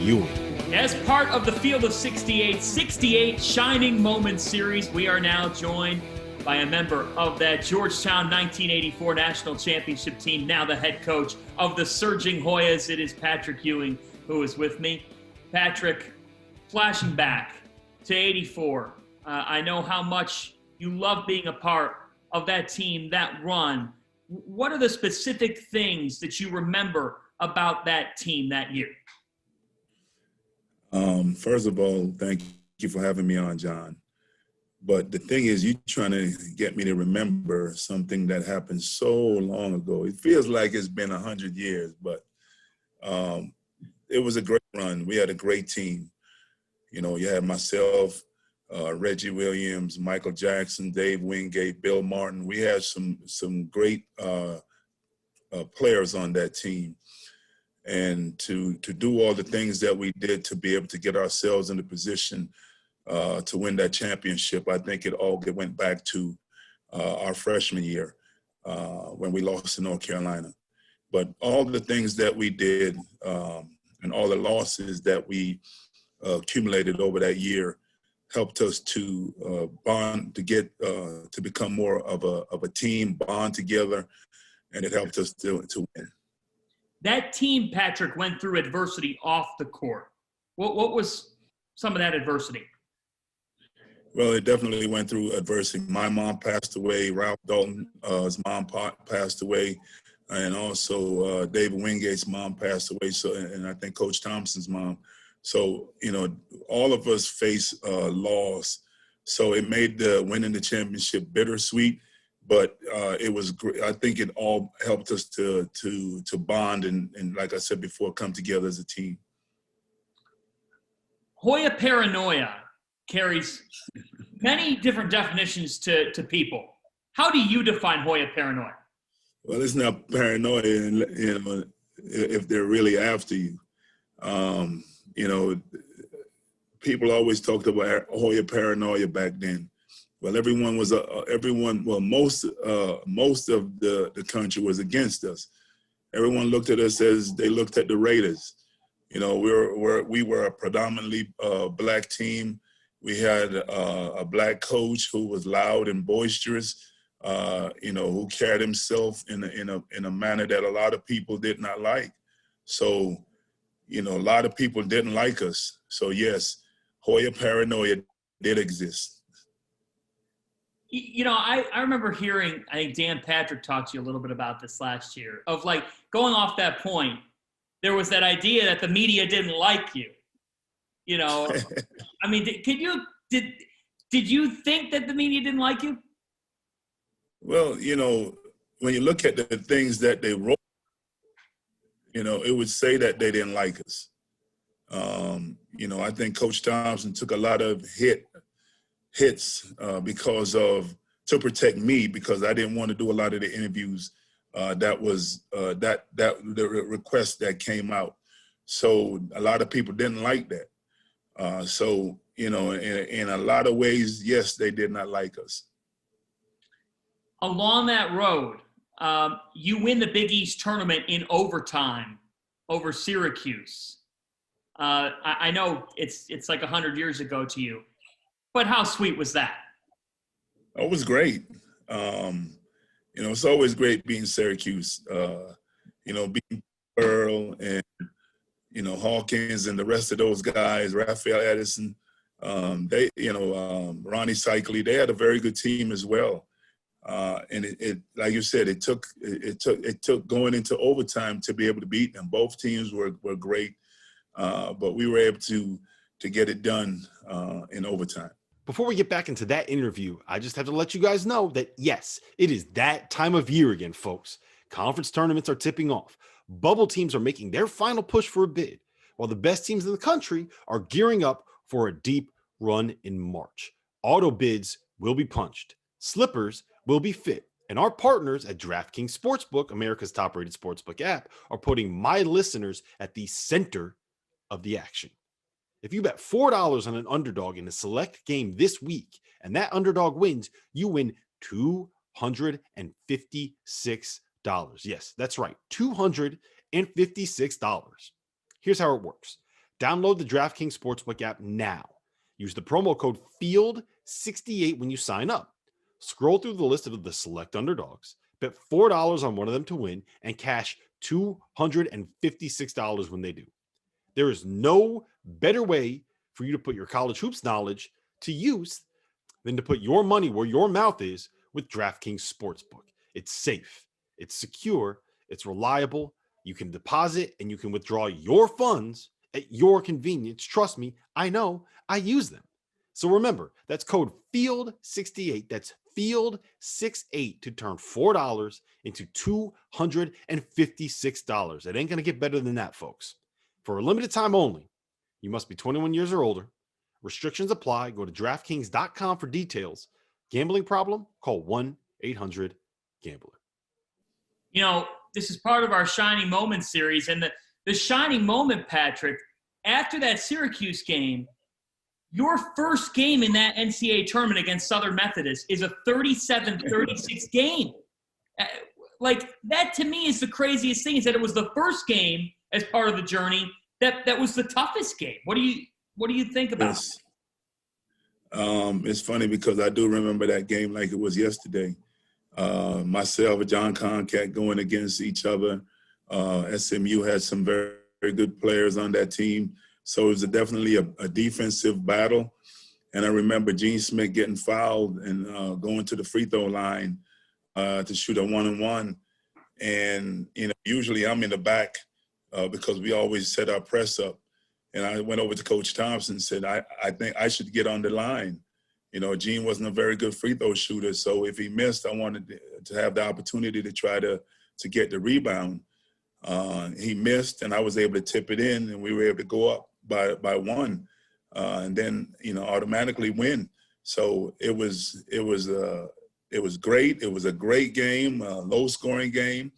Ewing. As part of the Field of 68 Shining Moments series, we are now joined by a member of that Georgetown 1984 national championship team, now the head coach of the Surging Hoyas. It is Patrick Ewing who is with me. Patrick, flashing back to 84, I know how much you love being a part of that team, that run. What are the specific things that you remember about that team that year? First of all, thank you for having me on, John. But the thing is, you're trying to get me to remember something that happened so long ago. It feels like it's been 100 years, but it was a great run. We had a great team. You know, you had myself, Reggie Williams, Michael Jackson, Dave Wingate, Bill Martin. We had some great players on that team. And to do all the things that we did to be able to get ourselves in the position to win that championship, I think it went back to our freshman year when we lost to North Carolina. But all the things that we did and all the losses that we accumulated over that year helped us to bond, to become more of a team, bond together, and it helped us to win. That team, Patrick, went through adversity off the court. What was some of that adversity? Well, it definitely went through adversity. My mom passed away. Ralph Dalton's mom passed away. And also David Wingate's mom passed away. So, and I think Coach Thompson's mom. So, you know, all of us face loss. So it made the winning the championship bittersweet. But it was great. I think it all helped us to bond and, like I said before, come together as a team. Hoya paranoia carries many different definitions to people. How do you define Hoya paranoia? Well, it's not paranoia, you know, if they're really after you. You know, people always talked about Hoya paranoia back then. Well, most of the country was against us. Everyone looked at us as they looked at the Raiders. You know, we were a predominantly black team. We had a black coach who was loud and boisterous, you know, who carried himself in a manner that a lot of people did not like. So, you know, a lot of people didn't like us. So yes, Hoya paranoia did exist. You know, I remember hearing, I think Dan Patrick talked to you a little bit about this last year, of like going off that point, there was that idea that the media didn't like you. You know, I mean, did you think that the media didn't like you? Well, you know, when you look at the things that they wrote, you know, it would say that they didn't like us. You know, I think Coach Thompson took a lot of hits to protect me, because I didn't want to do a lot of the interviews the request that came out. So a lot of people didn't like that. So, you know, in a lot of ways, yes, they did not like us. Along that road, you win the Big East tournament in overtime over Syracuse. I know it's like 100 years ago to you, but how sweet was that? It was great. You know, it's always great being Syracuse. You know, being Earl and, you know, Hawkins and the rest of those guys, Raphael Edison, they, you know, Ronnie Cycli, they had a very good team as well. And it like you said, it took going into overtime to be able to beat them. Both teams were great, but we were able to get it done in overtime. Before we get back into that interview, I just have to let you guys know that, yes, it is that time of year again, folks. Conference tournaments are tipping off. Bubble teams are making their final push for a bid, while the best teams in the country are gearing up for a deep run in March. Auto bids will be punched. Slippers will be fit. And our partners at DraftKings Sportsbook, America's top-rated sportsbook app, are putting my listeners at the center of the action. If you bet $4 on an underdog in a select game this week, and that underdog wins, you win $256. Yes, that's right, $256. Here's how it works. Download the DraftKings Sportsbook app now. Use the promo code FIELD68 when you sign up. Scroll through the list of the select underdogs, bet $4 on one of them to win, and cash $256 when they do. There is no better way for you to put your college hoops knowledge to use than to put your money where your mouth is with DraftKings Sportsbook. It's safe, it's secure, it's reliable. You can deposit and you can withdraw your funds at your convenience. Trust me, I know, I use them. So remember, that's code FIELD68. That's FIELD68 to turn $4 into $256. It ain't going to get better than that, folks. For a limited time only, you must be 21 years or older. Restrictions apply. Go to DraftKings.com for details. Gambling problem? Call 1-800-GAMBLER. You know, this is part of our Shining Moment series. And the shining moment, Patrick, after that Syracuse game, your first game in that NCAA tournament against Southern Methodist is a 37-36 game. Like, that to me is the craziest thing, is that it was the first game as part of the journey that was the toughest game. What do you think about it? It's funny because I do remember that game like it was yesterday. Myself and John Concat going against each other. SMU had some very, very good players on that team. So it was definitely a defensive battle. And I remember Gene Smith getting fouled and going to the free throw line to shoot a one-on-one. And, you know, usually I'm in the back because we always set our press up. And I went over to Coach Thompson and said, I think I should get on the line. You know, Gene wasn't a very good free throw shooter. So if he missed, I wanted to have the opportunity to try to get the rebound. He missed, and I was able to tip it in, and we were able to go up by one, and then, you know, automatically win. So it was great. It was a great game, a low-scoring game,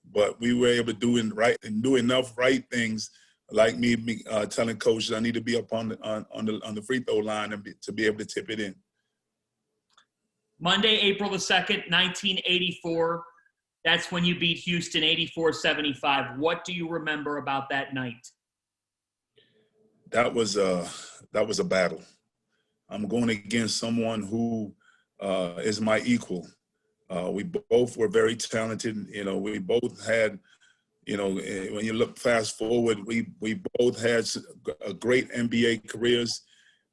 but we were able to do enough right things, like me telling coaches I need to be up on the free throw line to be able to tip it in. Monday, April the 2nd, 1984. That's when you beat Houston 84-75. What do you remember about that night? That was a battle. I'm going against someone who is my equal. We both were very talented. You know, we both had, you know, when you look fast forward, we both had great NBA careers.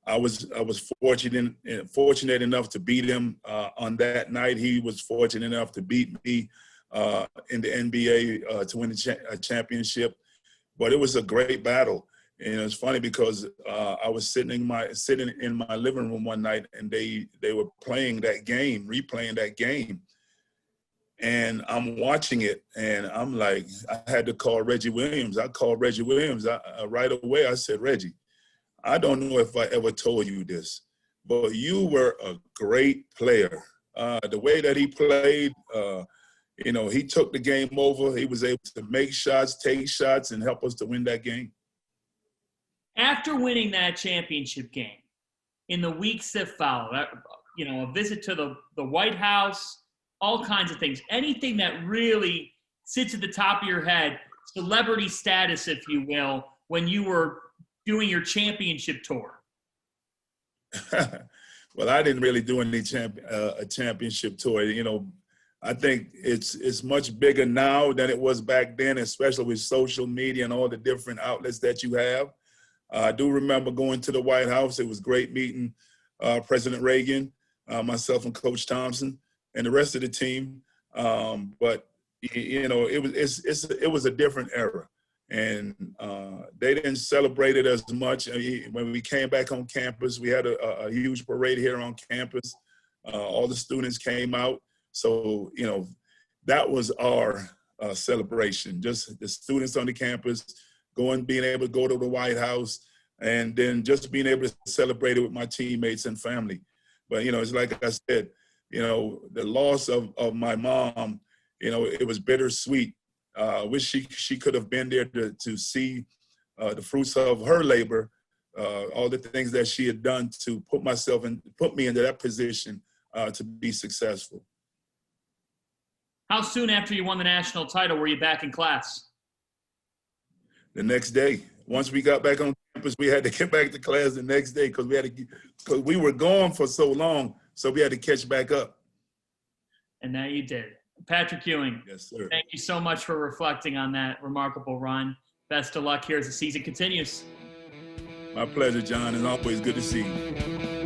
I was fortunate enough to beat him on that night. He was fortunate enough to beat me in the NBA to win a championship. But it was a great battle. And it's funny because I was sitting in my living room one night, and they were playing that game, replaying that game. And I'm watching it, and I'm like, I had to call Reggie Williams. I called Reggie Williams right away. I said, Reggie, I don't know if I ever told you this, but you were a great player. The way that he played, you know, he took the game over. He was able to make shots, take shots, and help us to win that game. After winning that championship game, in the weeks that followed, you know, a visit to the White House, all kinds of things, anything that really sits at the top of your head, celebrity status, if you will, when you were doing your championship tour? Well, I didn't really do any a championship tour. You know, I think it's much bigger now than it was back then, especially with social media and all the different outlets that you have. I do remember going to the White House. It was great meeting President Reagan, myself and Coach Thompson, and the rest of the team. But you know, it was a different era, and they didn't celebrate it as much. When we came back on campus, we had a huge parade here on campus. All the students came out, so you know, that was our celebration. Just the students on the campus being able to go to the White House, and then just being able to celebrate it with my teammates and family. But you know, it's like I said, you know, the loss of my mom, you know, it was bittersweet. Wish she could have been there to see the fruits of her labor, all the things that she had done to put me into that position to be successful. How soon after you won the national title were you back in class? The next day. Once we got back on campus. We had to get back to class the next day because we were gone for so long, so we had to catch back up. And now you did. Patrick Ewing, Yes, sir. Thank you so much for reflecting on that remarkable run. Best of luck here as the season continues. My pleasure, John. It's always good to see you.